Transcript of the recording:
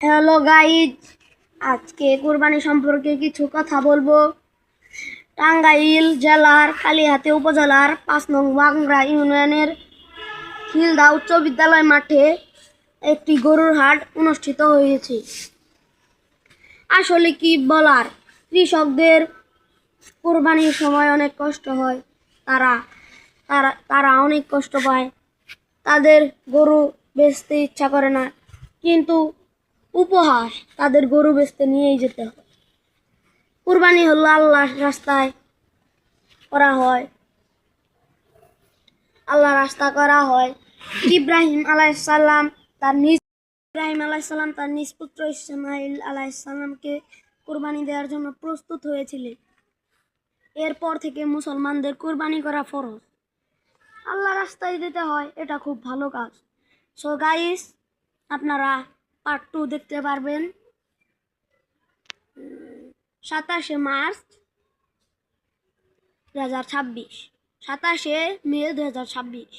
Hello guys, আজকে কুরবানি সম্পর্কে কিছু কথা বলবো। টাঙ্গাইল জেলার কালিহাতী উপজেলার ৫ নং বাংরা ইউনিয়নের খিলদা উচ্চ বিদ্যালয় মাঠে একটি গরুর হাট অনুষ্ঠিত হয়েছে। আসলে কি বলার, কৃষকদের কুরবানির সময় অনেক কষ্ট হয়, তারা তারা তারা অনেক কষ্ট পায়, তাদের গরু বেচতে ইচ্ছা করে না, কিন্তু উপহাস তাদের গরু বেচতে নিয়েই যেতে হয়। কুরবানি হলো আল্লাহর রাস্তায় করা হয়, ইব্রাহিম আলাইহিসসালাম তার নিজ পুত্র ইসমাইল আলাইহিসসালামকে কুরবানি দেওয়ার জন্য প্রস্তুত হয়েছিলেন। এরপর থেকে মুসলমানদের কুরবানি করা ফরজ, আল্লাহ রাস্তায় যেতে হয়, এটা খুব ভালো কাজ। সো গাইস, আপনারা পার্ট 2 দেখতে পারবেন 27 মার্চ 2026, 27 মে 2026।